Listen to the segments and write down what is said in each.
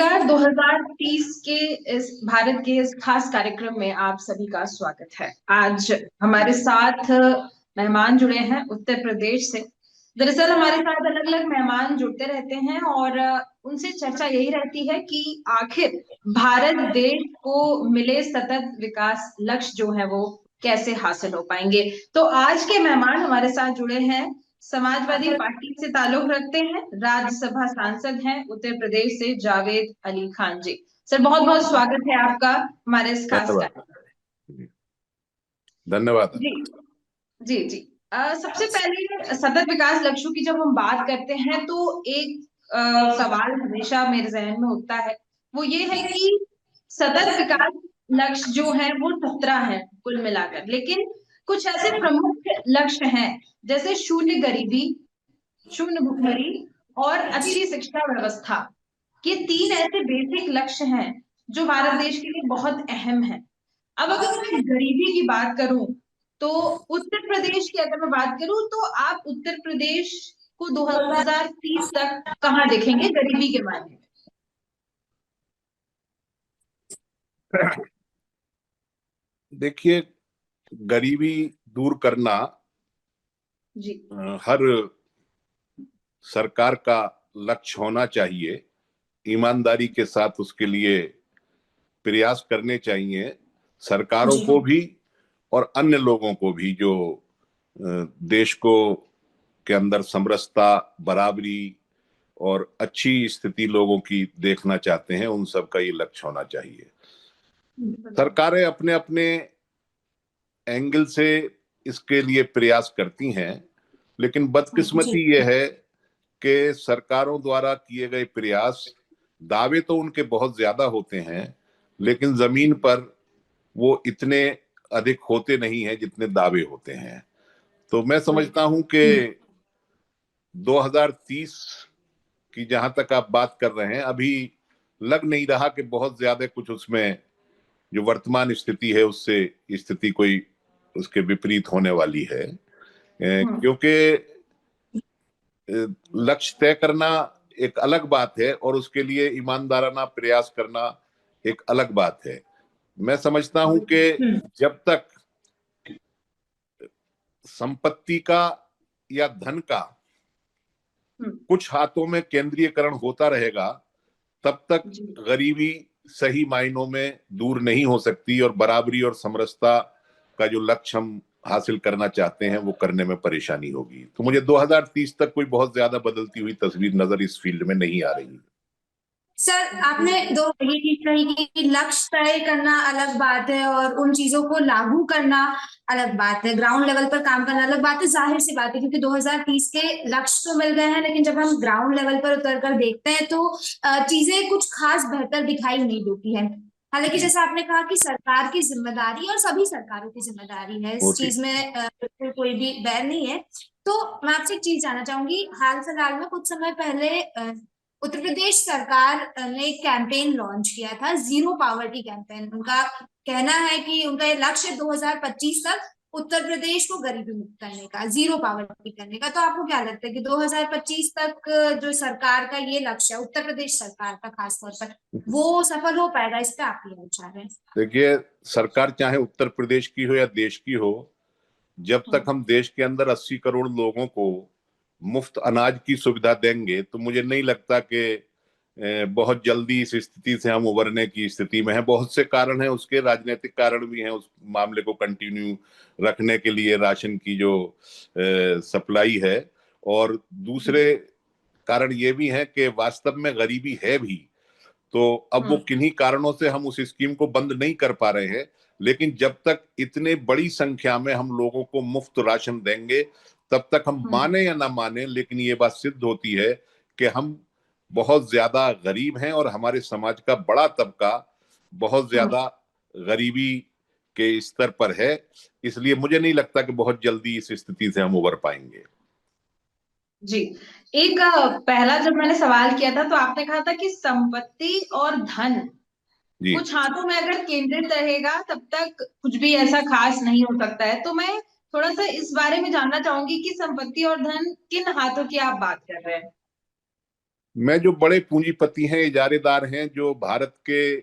नमस्कार। 2030 के इस भारत के इस खास कार्यक्रम में आप सभी का स्वागत है। आज हमारे साथ मेहमान जुड़े हैं उत्तर प्रदेश से। दरअसल हमारे साथ अलग अलग मेहमान जुड़ते रहते हैं और उनसे चर्चा यही रहती है कि आखिर भारत देश को मिले सतत विकास लक्ष्य जो है वो कैसे हासिल हो पाएंगे। तो आज के मेहमान हमारे साथ जुड़े हैं, समाजवादी पार्टी से ताल्लुक रखते हैं, राज्यसभा सांसद हैं उत्तर प्रदेश से जावेद अली खान जी। सर बहुत बहुत स्वागत है आपका हमारे इस खास धन्यवाद। कार्यक्रम। धन्यवाद। जी जी जी। सबसे पहले सतत विकास लक्ष्यों की जब हम बात करते हैं तो एक सवाल हमेशा मेरे जहन में उठता है, वो ये है कि सतत विकास लक्ष्य जो है वो 17 है कुल मिलाकर, लेकिन कुछ ऐसे प्रमुख लक्ष्य हैं जैसे शून्य गरीबी, शून्य भुखमरी और अच्छी शिक्षा व्यवस्था। ये 3 ऐसे बेसिक लक्ष्य हैं जो भारत देश के लिए बहुत अहम है। अब अगर मैं गरीबी की बात करूं तो उत्तर प्रदेश की अगर मैं बात करूं तो आप उत्तर प्रदेश को 2030 तक कहां देखेंगे गरीबी के मामले में? देखिए, गरीबी दूर करना जी हर सरकार का लक्ष्य होना चाहिए। ईमानदारी के साथ उसके लिए प्रयास करने चाहिए, सरकारों जी को भी और अन्य लोगों को भी जो देश को के अंदर समरसता, बराबरी और अच्छी स्थिति लोगों की देखना चाहते हैं, उन सब का ये लक्ष्य होना चाहिए। सरकारें अपने अपने एंगल से इसके लिए प्रयास करती हैं, लेकिन बदकिस्मती ये है कि सरकारों द्वारा किए गए प्रयास, दावे तो उनके बहुत ज्यादा होते हैं, लेकिन जमीन पर वो इतने अधिक होते नहीं हैं जितने दावे होते हैं। तो मैं समझता हूं कि 2030 की जहां तक आप बात कर रहे हैं, अभी लग नहीं रहा कि बहुत ज्यादा कुछ उसमें जो वर्तमान स्थिति है उससे स्थिति कोई उसके विपरीत होने वाली है। क्योंकि लक्ष्य तय करना एक अलग बात है और उसके लिए ईमानदाराना प्रयास करना एक अलग बात है। मैं समझता हूं कि जब तक संपत्ति का या धन का कुछ हाथों में केंद्रीयकरण होता रहेगा, तब तक गरीबी सही मायनों में दूर नहीं हो सकती और बराबरी और समरसता का जो लक्ष्य हम हासिल करना चाहते हैं वो करने में परेशानी होगी। तो मुझे 2030 तक कोई बहुत ज्यादा बदलती हुई तस्वीर नजर इस फील्ड में नहीं आ रही। सर, आपने दो ये चीज कही कि लक्ष्य तय करना अलग बात है और उन चीजों को लागू करना अलग बात है, ग्राउंड लेवल पर काम करना अलग बात है। जाहिर सी बात है क्योंकि 2030 के लक्ष्य तो मिल गए हैं, लेकिन जब हम ग्राउंड लेवल पर उतर कर देखते हैं तो चीजें कुछ खास बेहतर दिखाई नहीं देती है। हालांकि जैसा आपने कहा कि सरकार की जिम्मेदारी और सभी सरकारों की जिम्मेदारी है, इस चीज में बिल्कुल कोई भी बैर नहीं है। तो मैं आपसे एक चीज जानना चाहूंगी, हाल फिलहाल में कुछ समय पहले उत्तर प्रदेश सरकार ने एक कैंपेन लॉन्च किया था, जीरो पावर्टी कैंपेन। उनका कहना है कि उनका ये लक्ष्य 2025 तक उत्तर प्रदेश को गरीबी मुक्त करने का, जीरो पावर्टी करने का। तो आपको क्या लगता है कि 2025 तक जो सरकार का ये लक्ष्य है, उत्तर प्रदेश सरकार का खासतौर पर, वो सफल हो पाएगा? इस पे आप क्या विचार है? देखिए, सरकार चाहे उत्तर प्रदेश की हो या देश की हो, जब तक हम देश के अंदर 80 करोड़ लोगों को मुफ्त अनाज की सुविधा देंगे तो मुझे नहीं लगता कि बहुत जल्दी इस स्थिति से हम उबरने की स्थिति में हैं। बहुत से कारण हैं, उसके राजनीतिक कारण भी हैं उस मामले को कंटिन्यू रखने के लिए, राशन की जो सप्लाई है। और दूसरे कारण ये भी है कि वास्तव में गरीबी है भी, तो अब वो किन्हीं कारणों से हम उस स्कीम को बंद नहीं कर पा रहे हैं। लेकिन जब तक इतने बड़ी संख्या में हम लोगों को मुफ्त राशन देंगे, तब तक हम माने या ना माने, लेकिन ये बात सिद्ध होती है कि हम बहुत ज्यादा गरीब हैं और हमारे समाज का बड़ा तबका बहुत ज्यादा गरीबी के स्तर पर है। इसलिए मुझे नहीं लगता कि बहुत जल्दी इस स्थिति से हम उबर पाएंगे। जी, एक पहला जब मैंने सवाल किया था तो आपने कहा था कि संपत्ति और धन कुछ हाथों में अगर केंद्रित रहेगा तब तक कुछ भी ऐसा खास नहीं हो सकता है। तो मैं थोड़ा सा इस बारे में जानना चाहूंगी कि संपत्ति और धन किन हाथों की आप बात कर रहे हैं? मैं जो बड़े पूंजीपति हैं, इजारेदार हैं, जो भारत के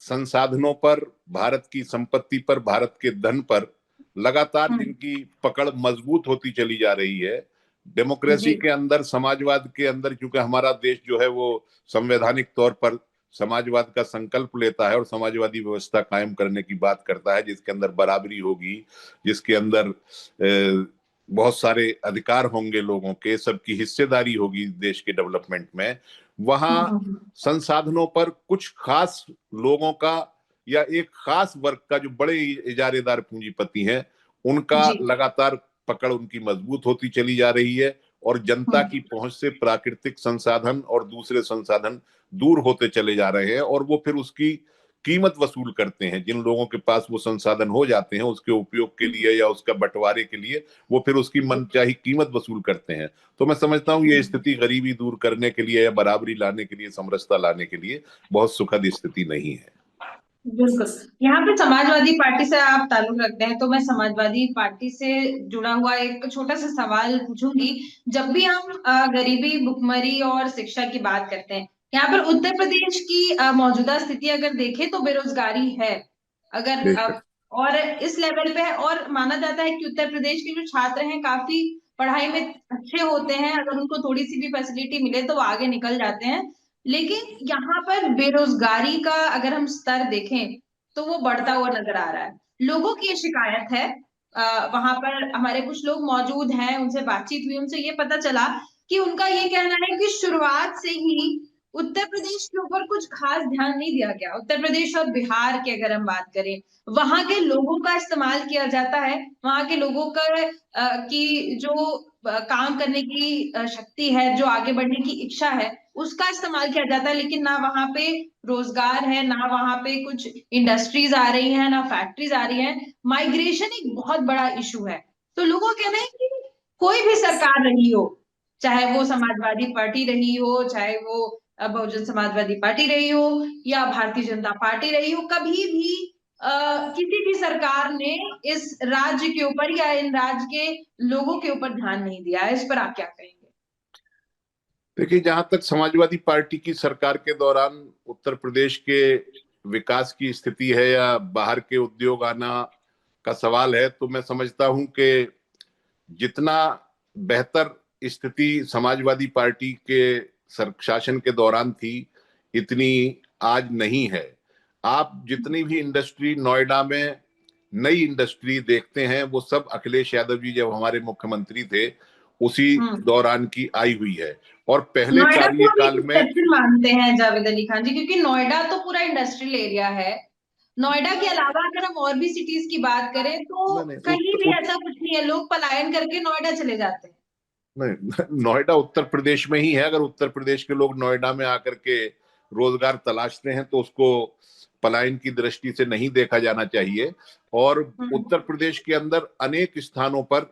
संसाधनों पर, भारत की संपत्ति पर, भारत के धन पर लगातार जिनकी पकड़ मजबूत होती चली जा रही है, डेमोक्रेसी जी के अंदर, समाजवाद के अंदर, क्योंकि हमारा देश जो है वो संवैधानिक तौर पर समाजवाद का संकल्प लेता है और समाजवादी व्यवस्था कायम करने की बात करता है, जिसके अंदर बराबरी होगी, जिसके अंदर बहुत सारे अधिकार होंगे लोगों के, सबकी हिस्सेदारी होगी देश के डेवलपमेंट में। वहां संसाधनों पर कुछ खास लोगों का या एक खास वर्ग का, जो बड़े इजारेदार पूंजीपति हैं, उनका जी लगातार पकड़ उनकी मजबूत होती चली जा रही है और जनता की पहुंच से प्राकृतिक संसाधन और दूसरे संसाधन दूर होते चले जा रहे हैं, और वो फिर उसकी कीमत वसूल करते हैं। जिन लोगों के पास वो संसाधन हो जाते हैं उसके उपयोग के लिए या उसका बंटवारे के लिए, वो फिर उसकी मनचाही कीमत वसूल करते हैं। तो मैं समझता हूँ ये स्थिति गरीबी दूर करने के लिए या बराबरी लाने के लिए, समरसता लाने के लिए बहुत सुखद स्थिति नहीं है। बिल्कुल। यहाँ पे समाजवादी पार्टी से आप ताल्लुक रखते हैं, तो मैं समाजवादी पार्टी से जुड़ा हुआ एक छोटा सा सवाल पूछूंगी। जब भी हम गरीबी, भुखमरी और शिक्षा की बात करते हैं, यहाँ पर उत्तर प्रदेश की मौजूदा स्थिति अगर देखें तो बेरोजगारी है। अगर बेशक। और इस लेवल पे है, और माना जाता है कि उत्तर प्रदेश के जो छात्र हैं काफी पढ़ाई में अच्छे होते हैं, अगर उनको थोड़ी सी भी फैसिलिटी मिले तो वो आगे निकल जाते हैं। लेकिन यहाँ पर बेरोजगारी का अगर हम स्तर देखें तो वो बढ़ता हुआ नजर आ रहा है। लोगों की ये शिकायत है। वहां पर हमारे कुछ लोग मौजूद हैं, उनसे बातचीत हुई, उनसे ये पता चला कि उनका ये कहना है कि शुरुआत से ही उत्तर प्रदेश के ऊपर कुछ खास ध्यान नहीं दिया गया। उत्तर प्रदेश और बिहार की अगर हम बात करें, वहां के लोगों का इस्तेमाल किया जाता है, वहां के लोगों का की जो काम करने की शक्ति है, जो आगे बढ़ने की इच्छा है, उसका इस्तेमाल किया जाता है। लेकिन ना वहां पे रोजगार है, ना वहां पे कुछ इंडस्ट्रीज आ रही हैं, ना फैक्ट्रीज आ रही हैं। माइग्रेशन एक बहुत बड़ा इशू है। तो लोगों का कहना है कि कोई भी सरकार रही हो, चाहे वो समाजवादी पार्टी रही हो, चाहे वो बहुजन समाजवादी पार्टी रही हो, या भारतीय जनता पार्टी रही हो, कभी भी किसी भी सरकार ने इस राज्य के ऊपर या इन राज्य के लोगों के ऊपर ध्यान नहीं दिया है। इस पर आप क्या कहेंगे? देखिए, जहां तक समाजवादी पार्टी की सरकार के दौरान उत्तर प्रदेश के विकास की स्थिति है या बाहर के उद्योग आना का सवाल है, तो मैं समझता हूं कि जितना बेहतर स्थिति समाजवादी पार्टी के शासन के दौरान थी, इतनी आज नहीं है। आप जितनी भी इंडस्ट्री नोएडा में, नई इंडस्ट्री देखते हैं, वो सब अखिलेश यादव जी जब हमारे मुख्यमंत्री थे उसी दौरान की आई हुई है। और पहले नोएडा को हम एक कार्यकाल में, एक्सेप्शन मानते हैं जावेद अली खान जी, क्योंकि नोएडा तो पूरा इंडस्ट्रियल एरिया है। नोएडा के अलावा अगर हम और भी सिटीज की बात करें तो नहीं कहीं भी ऐसा कुछ नहीं है, लोग पलायन करके नोएडा चले जाते हैं। नहीं, नोएडा उत्तर प्रदेश में ही है। अगर उत्तर प्रदेश के लोग नोएडा में आकर के रोजगार तलाशते हैं तो उसको पलायन की दृष्टि से नहीं देखा जाना चाहिए। और उत्तर प्रदेश के अंदर अनेक स्थानों पर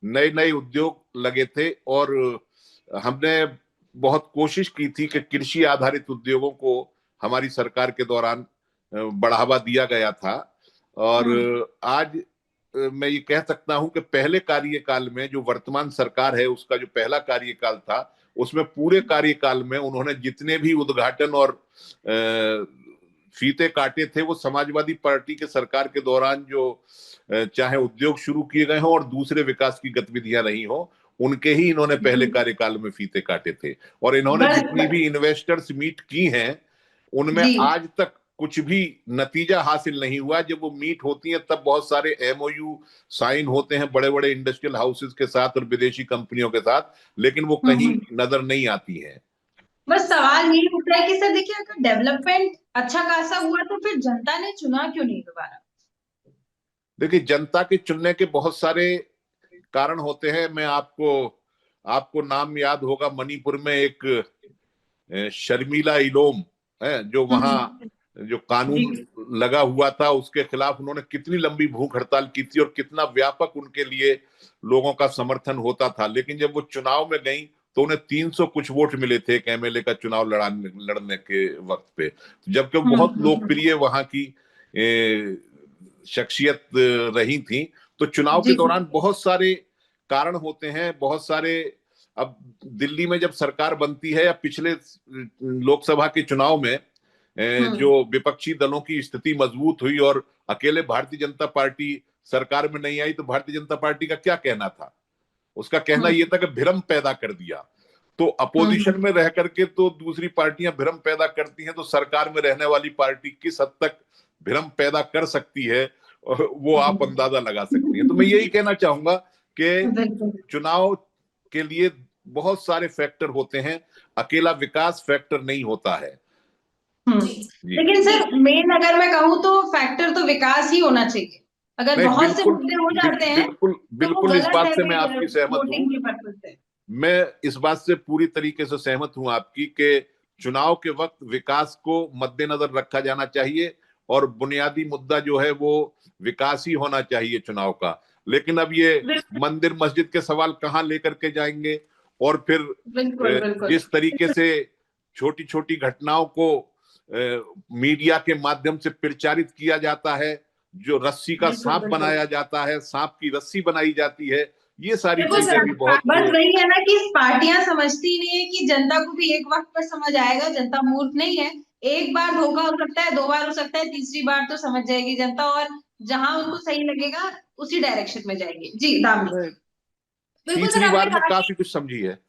नए नए उद्योग लगे थे, और हमने बहुत कोशिश की थी कि कृषि आधारित उद्योगों को हमारी सरकार के दौरान बढ़ावा दिया गया था। और आज मैं ये कह सकता हूं कि पहले कार्यकाल में, जो वर्तमान सरकार है उसका जो पहला कार्यकाल था, उसमें पूरे कार्यकाल में उन्होंने जितने भी उद्घाटन और फीते काटे थे, वो समाजवादी पार्टी के सरकार के दौरान जो चाहे उद्योग शुरू किए गए हों और दूसरे विकास की गतिविधियां रही हो, उनके ही इन्होंने पहले कार्यकाल में फीते काटे थे। और इन्होंने जितनी भी इन्वेस्टर्स मीट की हैं, उनमें आज तक कुछ भी नतीजा हासिल नहीं हुआ। जब वो मीट होती हैं तब बहुत सारे एमओयू साइन होते हैं बड़े बड़े इंडस्ट्रियल हाउसेस के साथ और विदेशी कंपनियों के साथ, लेकिन वो कहीं नजर नहीं आती हैं। बस सवाल यही उठता है कि सर देखिए, अगर डेवलपमेंट अच्छा खासा हुआ तो फिर जनता ने चुना क्यों नहीं दोबारा? देखिए, जनता के चुनने के बहुत सारे कारण होते हैं। मैं आपको नाम याद होगा, मणिपुर में एक शर्मिला इलोम है, जो वहां जो कानून लगा हुआ था उसके खिलाफ उन्होंने कितनी लंबी भूख हड़ताल की थी और कितना व्यापक उनके लिए लोगों का समर्थन होता था। लेकिन जब वो चुनाव में गई तो उन्हें 300 कुछ वोट मिले थे एक एमएलए का चुनाव लड़ने के वक्त पे, जबकि वो बहुत लोकप्रिय वहां की शख्सियत रही थी। तो चुनाव के दौरान बहुत सारे कारण होते हैं, बहुत सारे अब दिल्ली में जब सरकार बनती है या पिछले लोकसभा के चुनाव में जो विपक्षी दलों की स्थिति मजबूत हुई और अकेले भारतीय जनता पार्टी सरकार में नहीं आई, तो भारतीय जनता पार्टी का क्या कहना था? उसका कहना यह था कि भ्रम पैदा कर दिया। तो अपोजिशन में रह करके तो दूसरी पार्टियां भ्रम पैदा करती हैं, तो सरकार में रहने वाली पार्टी किस हद तक भ्रम पैदा कर सकती है वो आप अंदाजा लगा सकती हैं। तो मैं यही कहना चाहूंगा कि चुनाव के लिए बहुत सारे फैक्टर होते हैं, अकेला विकास फैक्टर नहीं होता है। लेकिन सर मेन अगर मैं कहूँ तो फैक्टर तो विकास ही होना चाहिए। अगर बहुत से मुद्दे हो जाते हैं बिल्कुल इस बात से मैं आपकी सहमत हूँ। मैं इस बात से पूरी तरीके से सहमत हूं आपकी कि चुनाव के वक्त विकास को मद्देनजर रखा जाना चाहिए और बुनियादी मुद्दा जो है वो विकास ही होना चाहिए चुनाव का। लेकिन अब ये मंदिर मस्जिद के सवाल कहाँ लेकर के जाएंगे, और फिर जिस तरीके से छोटी छोटी घटनाओं को मीडिया के माध्यम से प्रचारित किया जाता है, जो रस्सी का सांप बनाया जाता है, सांप की रस्सी बनाई जाती है, ये सारी चीजें भी बहुत बस वही है ना कि पार्टियां समझती नहीं है कि जनता को भी एक वक्त पर समझ आएगा। जनता मूर्ख नहीं है, एक बार धोखा हो सकता है, 2 बार हो सकता है, तीसरी बार तो समझ जाएगी जनता, और जहां उनको सही लगेगा उसी डायरेक्शन में जाएगी। जी दामिनी, तीसरी बार में काफी कुछ समझी है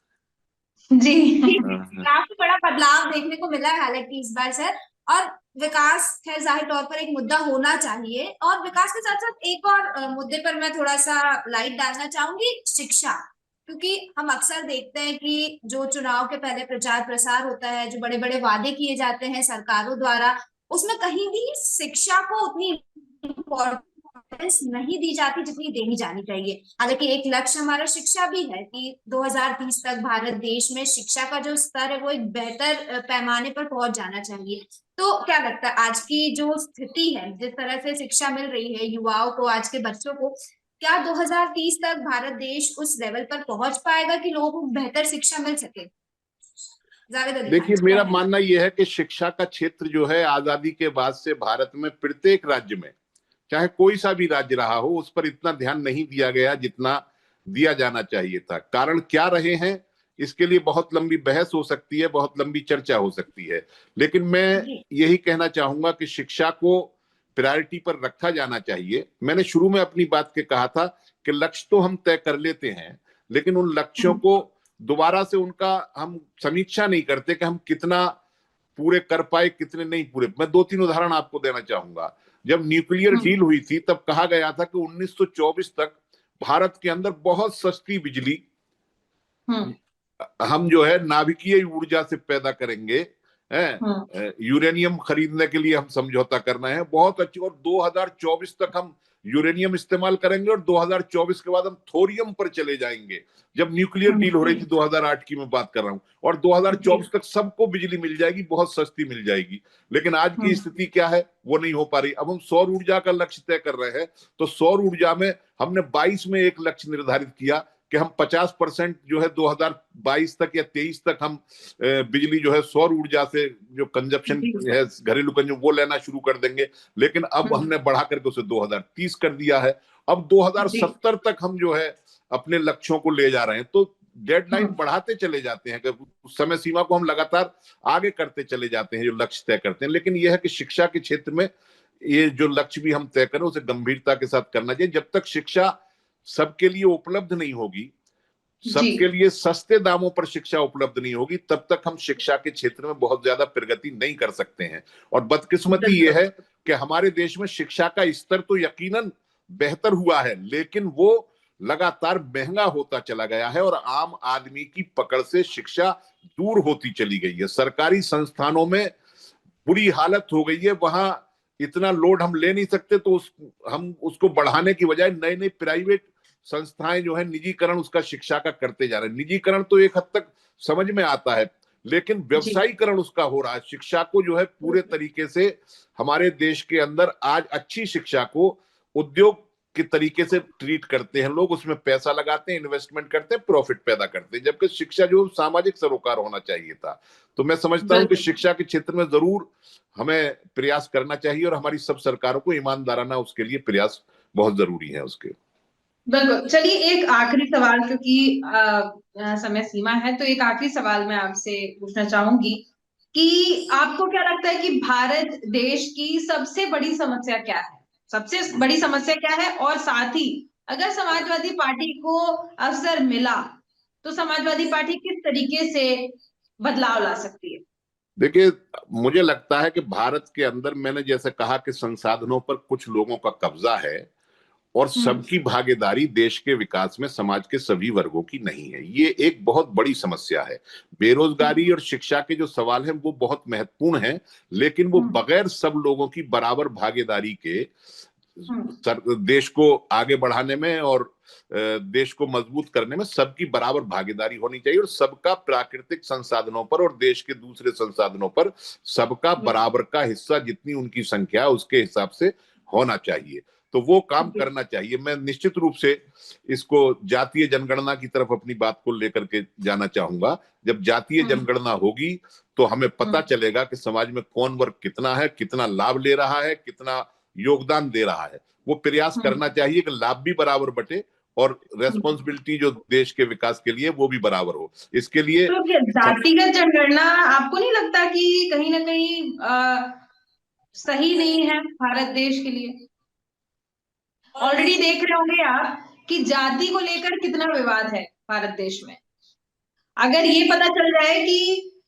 जी। काफी बड़ा बदलाव देखने को मिला है हालांकि इस बार सर, और विकास खैर जाहिर तौर पर एक मुद्दा होना चाहिए, और विकास के साथ साथ एक और मुद्दे पर मैं थोड़ा सा लाइट डालना चाहूंगी, शिक्षा। क्योंकि हम अक्सर देखते हैं कि जो चुनाव के पहले प्रचार प्रसार होता है, जो बड़े बड़े वादे किए जाते हैं सरकारों द्वारा, उसमें कहीं भी शिक्षा को उतनी इम्पोर्टेंस नहीं दी जाती जितनी देनी जानी चाहिए। हालांकि एक लक्ष्य हमारा शिक्षा भी है कि 2030 तक भारत देश में शिक्षा का जो स्तर है वो एक बेहतर पैमाने पर पहुंच जाना चाहिए। तो क्या लगता है आज की जो स्थिति है, जिस तरह से शिक्षा मिल रही है युवाओं को, आज के बच्चों को, क्या 2030 तक भारत देश उस लेवल पर पहुंच पाएगा कि लोगों को बेहतर शिक्षा मिल सके? देखिए, मेरा मानना यह है कि शिक्षा का क्षेत्र जो है आजादी के बाद से भारत में प्रत्येक राज्य में, चाहे कोई सा भी राज्य रहा हो, उस पर इतना ध्यान नहीं दिया गया जितना दिया जाना चाहिए था। कारण क्या रहे हैं इसके लिए बहुत लंबी बहस हो सकती है, बहुत लंबी चर्चा हो सकती है, लेकिन मैं यही कहना चाहूंगा कि शिक्षा को प्रायोरिटी पर रखा जाना चाहिए। मैंने शुरू में अपनी बात के कहा था कि लक्ष्य तो हम तय कर लेते हैं, लेकिन उन लक्ष्यों को दोबारा से उनका हम समीक्षा नहीं करते कि हम कितना पूरे कर पाए, कितने नहीं पूरे। मैं 2-3 उदाहरण आपको देना चाहूंगा। जब न्यूक्लियर डील हुई थी तब कहा गया था कि 1924 तक भारत के अंदर बहुत सस्ती बिजली हम जो है नाभिकीय ऊर्जा से पैदा करेंगे, यूरेनियम खरीदने के लिए हम समझौता करना है, बहुत अच्छी, और 2024 तक हम यूरेनियम इस्तेमाल करेंगे और 2024 के बाद हम थोरियम पर चले जाएंगे। जब न्यूक्लियर डील हो रही थी 2008 की मैं बात कर रहा हूं, और 2024 तक सबको बिजली मिल जाएगी, बहुत सस्ती मिल जाएगी। लेकिन आज की स्थिति क्या है, वो नहीं हो पा रही। अब हम सौर ऊर्जा का लक्ष्य तय कर रहे हैं, तो सौर ऊर्जा में हमने 22 में एक लक्ष्य निर्धारित किया कि हम 50% जो है 2022 तक या 23 तक हम बिजली जो है सौर ऊर्जा से जो कंजप्शन है, घरेलू कंजप्शन, वो लेना शुरू कर देंगे। लेकिन अब हमने बढ़ा करके उसे 2030 कर दिया है। अब 2070 तक हम जो है अपने लक्ष्यों को ले जा रहे हैं। तो डेडलाइन बढ़ाते चले जाते हैं, उस समय सीमा को हम लगातार आगे करते चले जाते हैं जो लक्ष्य तय करते हैं। लेकिन यह है कि शिक्षा के क्षेत्र में ये जो लक्ष्य भी हम तय करें उसे गंभीरता के साथ करना चाहिए। जब तक शिक्षा सबके लिए उपलब्ध नहीं होगी, सबके लिए सस्ते दामों पर शिक्षा उपलब्ध नहीं होगी, तब तक हम शिक्षा के क्षेत्र में बहुत ज्यादा प्रगति नहीं कर सकते हैं। और बदकिस्मती ये है कि हमारे देश में शिक्षा का स्तर तो यकीनन बेहतर हुआ है, लेकिन वो लगातार महंगा होता चला गया है और आम आदमी की पकड़ से शिक्षा दूर होती चली गई है। सरकारी संस्थानों में बुरी हालत हो गई है, वहां इतना लोड हम ले नहीं सकते, तो हम उसको बढ़ाने की बजाय नए नए प्राइवेट संस्थाएं जो है निजीकरण उसका शिक्षा का करते जा रहे हैं। निजीकरण तो एक हद तक समझ में आता है, लेकिन व्यवसायीकरण उसका हो रहा है। शिक्षा को जो है पूरे तरीके से हमारे देश के अंदर आज अच्छी शिक्षा को उद्योग के तरीके से ट्रीट करते हैं लोग, उसमें पैसा लगाते हैं, इन्वेस्टमेंट करते हैं, प्रॉफिट पैदा करते हैं, जबकि शिक्षा जो सामाजिक सरोकार होना चाहिए था। तो मैं समझता हूं कि शिक्षा के क्षेत्र में जरूर हमें प्रयास करना चाहिए और हमारी सब सरकारों को ईमानदाराना उसके लिए प्रयास बहुत जरूरी है उसके। बिल्कुल। चलिए एक आखिरी सवाल, क्योंकि समय सीमा है, तो एक आखिरी सवाल मैं आपसे पूछना चाहूंगी कि आपको क्या लगता है कि भारत देश की सबसे बड़ी समस्या क्या है? सबसे बड़ी समस्या क्या है? और साथ ही अगर समाजवादी पार्टी को अवसर मिला तो समाजवादी पार्टी किस तरीके से बदलाव ला सकती है? देखिए, मुझे लगता है कि भारत के अंदर, मैंने जैसे कहा कि संसाधनों पर कुछ लोगों का कब्जा है और हम्म सबकी भागीदारी देश के विकास में समाज के सभी वर्गों की नहीं है। ये एक बहुत बड़ी समस्या है। बेरोजगारी हम्म और शिक्षा के जो सवाल हैं वो बहुत महत्वपूर्ण हैं, लेकिन वो हम्म बगैर सब लोगों की बराबर भागीदारी के हम्म देश को आगे बढ़ाने में और देश को मजबूत करने में सबकी बराबर भागीदारी होनी चाहिए, और सबका प्राकृतिक संसाधनों पर और देश के दूसरे संसाधनों पर सबका बराबर का हिस्सा, जितनी उनकी संख्या है उसके हिसाब से होना चाहिए। तो वो काम जी। करना चाहिए। मैं निश्चित रूप से इसको जातीय जनगणना की तरफ अपनी बात को लेकर के जाना चाहूंगा। जब जातीय हम्म जनगणना होगी तो हमें पता हम्म चलेगा कि समाज में कौन वर्ग कितना है, कितना लाभ ले रहा है, कितना योगदान दे रहा है। वो प्रयास करना हम्म चाहिए कि लाभ भी बराबर बटे और हम्म। रेस्पॉन्सिबिलिटी जो देश के विकास के लिए वो भी बराबर हो। इसके लिए तो क्या जातिगत जनगणना आपको नहीं लगता कि कहीं ना कहीं सही नहीं है भारत देश के लिए? ऑलरेडी देख रहे होंगे आप कि जाति को लेकर कितना विवाद है भारत देश में। अगर ये पता चल जाए कि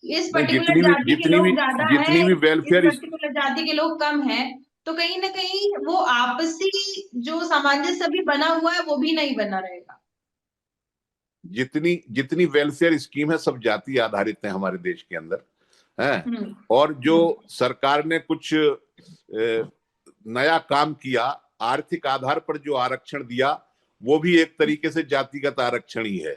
इस नहीं, पर्टिकुलर जाति के लोग ज्यादा है, जितनी भी इस वेलफेयर, पर्टिकुलर जाति के लोग कम है, तो कहीं ना कहीं वो आपसी जो सामंजस्य भी बना हुआ है वो भी नहीं बना रहेगा। जितनी जितनी वेलफेयर स्कीम है सब जाति आधारित है हमारे देश के अंदर है। हम्म और जो हम्म सरकार ने कुछ नया काम किया, आर्थिक आधार पर जो आरक्षण दिया, वो भी एक तरीके से जातिगत आरक्षण ही है।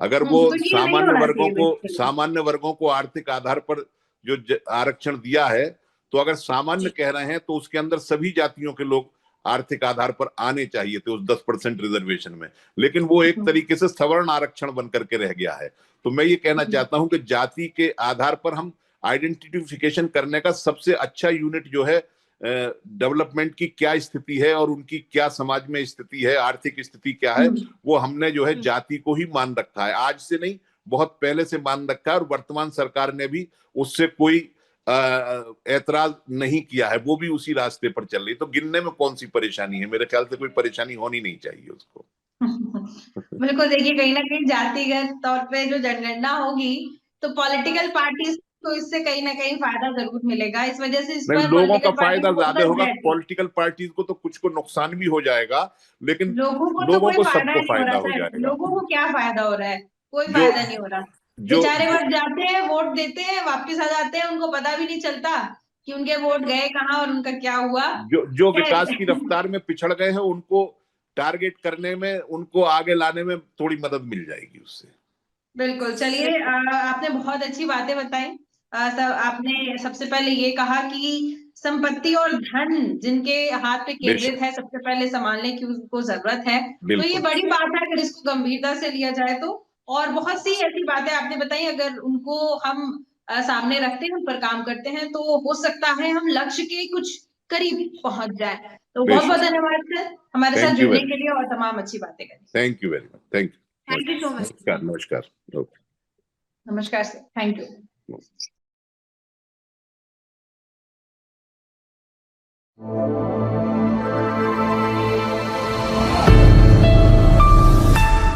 अगर वो तो ये नहीं होना चाहिए बेसिकली। सामान्य वर्गों को आर्थिक आधार पर जो आरक्षण दिया है, तो अगर सामान्य कह रहे हैं तो उसके अंदर सभी जातियों के लोग आर्थिक आधार पर आने चाहिए थे उस 10% रिजर्वेशन में। लेकिन वो एक हम्म तरीके से सवर्ण आरक्षण बन करके रह गया है। तो मैं ये कहना चाहता हूं कि जाति के आधार पर हम आइडेंटिफिकेशन करने का सबसे अच्छा यूनिट जो है, डेवलपमेंट की क्या स्थिति है और उनकी क्या समाज में स्थिति है, आर्थिक स्थिति क्या है, हम्म वो हमने जो है जाति को ही मान रखा है। आज से नहीं, बहुत पहले से मान रखा है, और वर्तमान सरकार ने भी उससे कोई ऐतराज नहीं किया है। वो भी उसी रास्ते पर चल रही। तो गिनने में कौन सी परेशानी है? मेरे ख्याल से कोई परेशानी होनी नहीं चाहिए उसको। बिल्कुल। देखिए कहीं ना कहीं जातिगत तौर पे जो जनगणना होगी तो पॉलिटिकल पार्टीज को इससे कहीं ना कहीं फायदा जरूर मिलेगा। इस वजह से इस नहीं, पर लोगों का पॉलिटिकल पार्टी फायदा को ज्यादा फोकस होगा, रहती है। पॉलिटिकल पार्टीज को तो कुछ को नुकसान भी हो जाएगा, लेकिन लोगों को तो लोगों कोई को फायदा सबको नहीं हो रहा फायदा हो सर। जाएगा। लोगों को क्या फायदा हो रहा है? कोई जो फायदा नहीं हो रहा। जो बेचारे जो बस जाते हैं, वोट देते हैं, वापस आ जाते हैं, उनको पता भी नहीं चलता कि उनके वोट गए कहाँ और उनका क्या हुआ। जो खैर। विकास की रफ्तार में पिछड़ गए हैं, उनको टारगेट करने में, उनको आगे लाने में थोड़ी मदद मिल जाएगी उससे। बिल्कुल। चलिए आपने बहुत अच्छी बातें बताई। सब आपने सबसे पहले ये कहा कि संपत्ति और धन जिनके हाथ पे केंद्रित बेशक, है सबसे पहले संभालने की उनको जरूरत है। तो ये बिल्कुल। बड़ी बात है अगर इसको गंभीरता से लिया जाए तो। और बहुत सी ऐसी बातें आपने बताई, अगर उनको हम सामने रखते हैं, उन पर काम करते हैं, तो हो सकता है हम लक्ष्य के कुछ करीब पहुंच जाए। तो बहुत बहुत बेशक। धन्यवाद सर हमारे साथ थैंक यू जुड़ने वेरी के मच। लिए और तमाम अच्छी बातें करने के thank you very much. Thank you. Thank you so much. नमस्कार, नमस्कार। लिए। नमस्कार सर। Thank okay. यू।